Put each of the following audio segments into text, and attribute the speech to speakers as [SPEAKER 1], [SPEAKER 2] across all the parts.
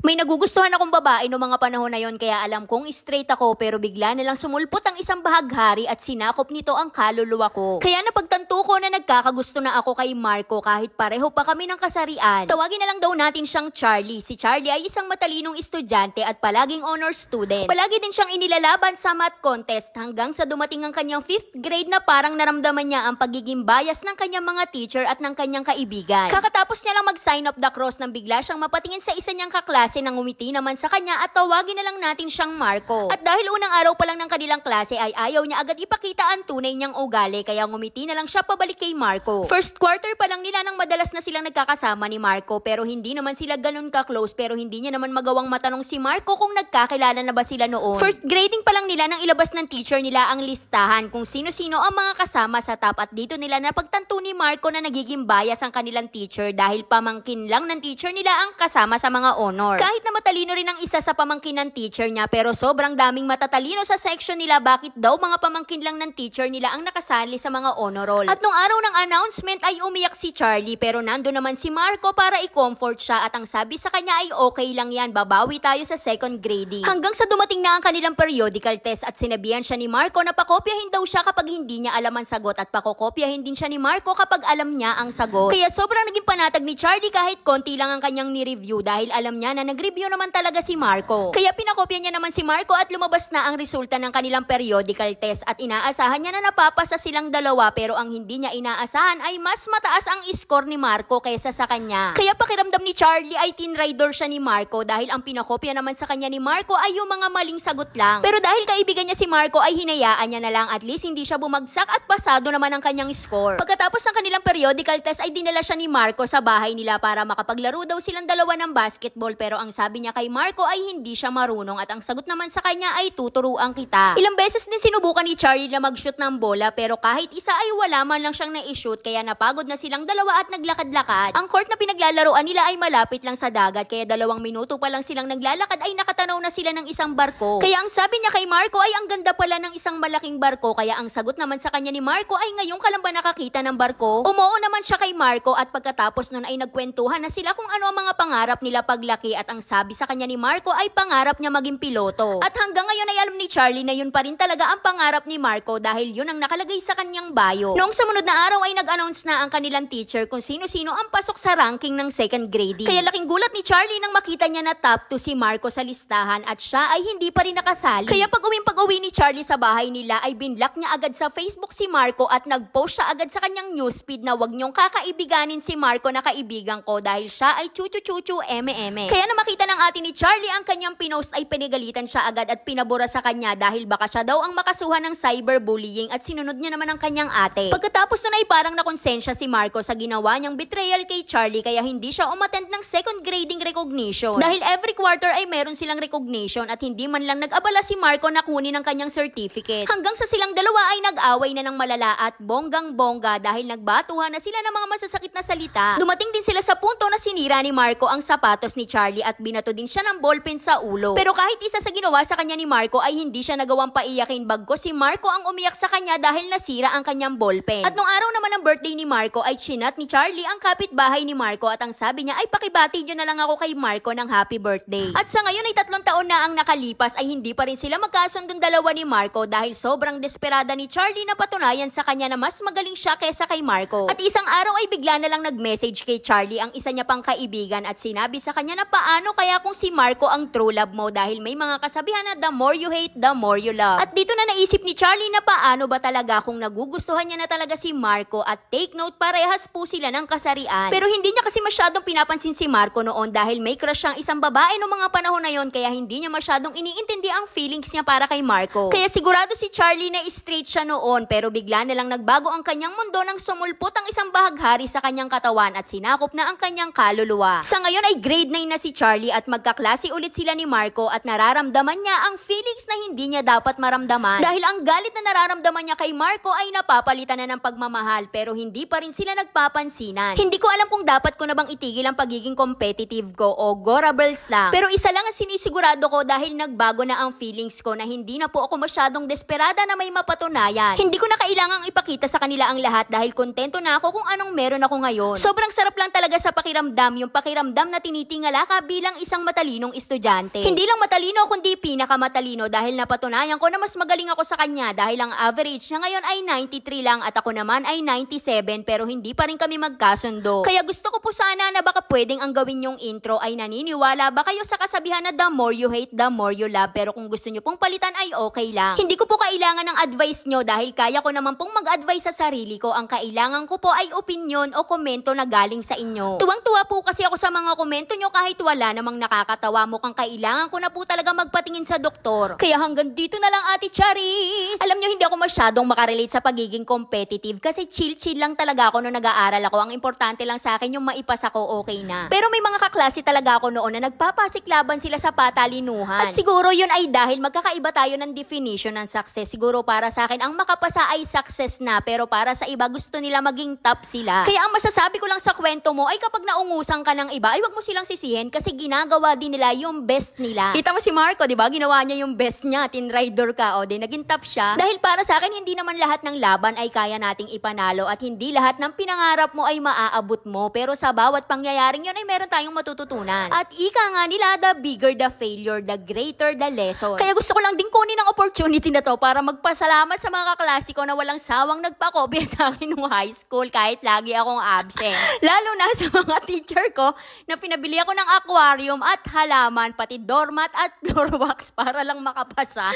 [SPEAKER 1] May nagugustuhan akong babae noong mga panahon na yon kaya alam kong straight ako pero bigla na lang sumulpot ang isang bahaghari at sinakop nito ang kaluluwa ko. Kaya napagtanto ko na nagkakagusto na ako kay Marco kahit pareho pa kami ng kasarian. Tawagin na lang daw natin siyang Charlie. Si Charlie ay isang matalinong estudyante at palaging honor student. Palagi din siyang inilalaban sa math contest hanggang sa dumating ang kanyang 5th grade na parang naramdaman niya ang pagiging bias ng kanyang mga teacher at ng kanyang kaibigan. Kakatapos niya lang mag-sign of the cross nang bigla siyang mapatingin sa isa niyang kaklase nang ngumiti naman sa kanya at tawagin na lang natin siyang Marco. At dahil unang araw pa lang ng kanilang klase ay ayaw niya agad ipakita ang tunay niyang ugali kaya ngumiti na lang siya pabalik kay Marco. First quarter pa lang nila nang madalas na silang nagkakasama ni Marco pero hindi naman sila ganun ka-close pero hindi niya naman magawang matanong si Marco kung nagkakilala na ba sila noon. First grading pa lang nila nang ilabas ng teacher nila ang listahan kung sino-sino ang mga kasama sa top at dito nila napagtanto ni Marco na nagiging bias ang kanilang teacher dahil pamangkin lang ng teacher nila ang kasama sa mga honor. Kahit na matalino rin ang isa sa pamangkin ng teacher niya pero sobrang daming matatalino sa section nila bakit daw mga pamangkin lang ng teacher nila ang nakasali sa mga honor roll. At nung araw ng announcement ay umiyak si Charlie pero nando naman si Marco para i-comfort siya at ang sabi sa kanya ay okay lang yan, babawi tayo sa second grading. Hanggang sa dumating na ang kanilang periodical test at sinabihan siya ni Marco na pakopyahin daw siya kapag hindi niya alam ang sagot at pakokopyahin din siya ni Marco kapag alam niya ang sagot. Kaya sobrang naging panatag ni Charlie kahit konti lang ang kanyang ni-review dahil alam niya na nag-review naman talaga si Marco. Kaya pinakopya niya naman si Marco at lumabas na ang resulta ng kanilang periodical test at inaasahan niya na napapasa silang dalawa pero ang hindi niya inaasahan ay mas mataas ang score ni Marco kaysa sa kanya. Kaya pakiramdam ni Charlie ay tinrider siya ni Marco dahil ang pinakopya naman sa kanya ni Marco ay yung mga maling sagot lang. Pero dahil kaibigan niya si Marco ay hinayaan niya na lang at least hindi siya bumagsak at pasado naman ang kanyang score. Pagkatapos ng kanilang periodical test ay dinala siya ni Marco sa bahay nila para makapaglaro daw silang dalawa ng basketball pero ang sabi niya kay Marco ay hindi siya marunong at ang sagot naman sa kanya ay tuturuan kita. Ilang beses din sinubukan ni Charlie na mag-shoot ng bola pero kahit isa ay wala man lang siyang na-shoot kaya napagod na silang dalawa at naglakad-lakad. Ang court na pinaglalaroan nila ay malapit lang sa dagat kaya 2 minuto pa lang silang naglalakad ay nakatanaw na sila ng isang barko. Kaya ang sabi niya kay Marco ay ang ganda pala ng isang malaking barko kaya ang sagot naman sa kanya ni Marco ay ngayong ka lang ba nakakita ng barko? Umoo naman siya kay Marco at pagkatapos nun ay nagkwentuhan na sila kung ano ang mga pangarap nila paglaki at ang sabi sa kanya ni Marco ay pangarap niya maging piloto. At hanggang ngayon ay alam ni Charlie na yun pa rin talaga ang pangarap ni Marco dahil yun ang nakalagay sa kanyang bio. Noong sumunod na araw ay nag-announce na ang kanilang teacher kung sino-sino ang pasok sa ranking ng second grading. Kaya laking gulat ni Charlie nang makita niya na top 2 si Marco sa listahan at siya ay hindi pa rin nakasali. Kaya pag-uwi ni Charlie sa bahay nila ay binlock niya agad sa Facebook si Marco at nag-post siya agad sa kanyang newsfeed na wag niyong kakaibiganin si Marco na kaibigan ko dahil siya ay chuchu-chuchu eme-eme. Kaya na makita ng ate ni Charlie ang kanyang pinost ay pinagalitan siya agad at pinabura sa kanya dahil baka siya daw ang makasuhan ng cyberbullying at sinunod niya naman ang kanyang ate. Pagkatapos nun ay parang nakonsensya si Marco sa ginawa niyang betrayal kay Charlie kaya hindi siya umattend ng second grading recognition. Dahil every quarter ay meron silang recognition at hindi man lang nag-abala si Marco na kunin ang kanyang certificate. Hanggang sa silang dalawa ay nag-away na ng malala at bonggang-bongga dahil nagbatuhan na sila ng mga masasakit na salita. Dumating din sila sa punto na sinira ni Marco ang sapatos ni Charlie at binato din siya ng ballpen sa ulo. Pero kahit isa sa ginawa sa kanya ni Marco ay hindi siya nagawang paiyakin bagko si Marco ang umiyak sa kanya dahil nasira ang kanyang ballpen. At nung araw naman ng birthday ni Marco ay chinat ni Charlie ang kapitbahay ni Marco at ang sabi niya ay pakibati niyo na lang ako kay Marco ng happy birthday. At sa ngayon ay 3 taon na ang nakalipas ay hindi pa rin sila magkasundong dalawa ni Marco dahil sobrang desperada ni Charlie na patunayan sa kanya na mas magaling siya kesa kay Marco. At isang araw ay bigla na lang nag-message kay Charlie ang isa niya pang kaibigan at sinabi sa kanya na paano kaya kung si Marco ang true love mo dahil may mga kasabihan na the more you hate, the more you love. At dito na naisip ni Charlie na paano ba talaga kung nagugustuhan niya na talaga si Marco at take note parehas po sila ng kasarian. Pero hindi niya kasi masyadong pinapansin si Marco noon dahil may crush siyang isang babae noong mga panahon na yon kaya hindi niya masyadong iniintindi ang feelings niya para kay Marco. Kaya sigurado si Charlie na straight siya noon pero bigla na lang nagbago ang kanyang mundo nang sumulpot ang isang bahaghari sa kanyang katawan at sinakop na ang kanyang kaluluwa. Sa ngayon ay grade 9 na si Charlie at magkaklase ulit sila ni Marco at nararamdaman niya ang feelings na hindi niya dapat maramdaman dahil ang galit na nararamdaman niya kay Marco ay napapalitan na ng pagmamahal pero hindi pa rin sila nagpapansinan. Hindi ko alam kung dapat ko na bang itigil ang pagiging competitive ko o go rebels lang. Pero isa lang ang sinisigurado ko dahil nagbago na ang feelings ko na hindi na po ako masyadong desperada na may mapatunayan. Hindi ko na kailangang ipakita sa kanila ang lahat dahil kontento na ako kung anong meron ako ngayon. Sobrang sarap lang talaga sa pakiramdam, yung pakiramdam na tinitingala ka bilang isang matalinong estudyante. Hindi lang matalino kundi pinakamatalino dahil napatunayan ko na mas magaling ako sa kanya dahil ang average niya ngayon ay 93 lang at ako naman ay 97 pero hindi pa rin kami magkasundo. Kaya gusto ko po sana na baka pwedeng ang gawin yung intro ay naniniwala ba kayo sa kasabihan na the more you hate, the more you love, pero kung gusto nyo pong palitan ay okay lang. Hindi ko po kailangan ng advice nyo dahil kaya ko naman pong mag-advise sa sarili ko. Ang kailangan ko po ay opinion o komento na galing sa inyo. Tuwang-tuwa po kasi ako sa mga komento nyo kahit wala namang nakakatawa. Mukhang kailangan ko na po talaga magpatingin sa doktor. Kaya hanggang dito na lang, Ate Charis. Alam nyo, hindi ako masyadong makarelate sa pagiging competitive kasi chill-chill lang talaga ako nung nag-aaral ako. Ang importante lang sa akin yung maipasa ko, okay na. Pero may mga kaklase talaga ako noon na nagpapasiklaban sila sa patalinuhan. At siguro yun ay dahil magkakaiba tayo ng definition ng success. Siguro para sa akin, ang makapasa ay success na, pero para sa iba gusto nila maging top sila. Kaya ang masasabi ko lang sa kwento mo ay kapag naungusan ka ng iba, ay wag mo silang sisihin kasi ginagawa din nila yung best nila. Kita mo si Marco, di ba? Ginawa niya yung best niya, tinrider ka, o di naging top siya. Dahil para sa akin, hindi naman lahat ng laban ay kaya nating ipanalo at hindi lahat ng pinangarap mo ay maaabot mo. Pero sa bawat pangyayaring yun ay meron tayong matututunan. At ika nga nila, the bigger the failure, the greater the lesson. Kaya gusto ko lang din kunin ang opportunity na to para magpasalamat sa mga kaklase ko na walang sawang nagpakopya sa akin nung high school kahit lagi akong absent. Lalo na sa mga teacher ko na pinabili ako ng aquarium at halaman, pati doormat at floor wax para lang makapasa.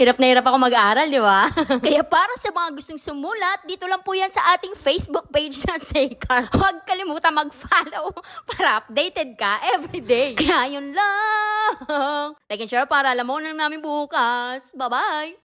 [SPEAKER 1] Hirap na hirap ako mag-aaral, di ba? Kaya para sa mga gustong sumulat, dito lang po yan sa ating Facebook page na Saycar. Huwag kalimutan mag-follow para updated ka everyday. Kaya yun lang. Like and share para alam mo na namin bukas. Bye-bye!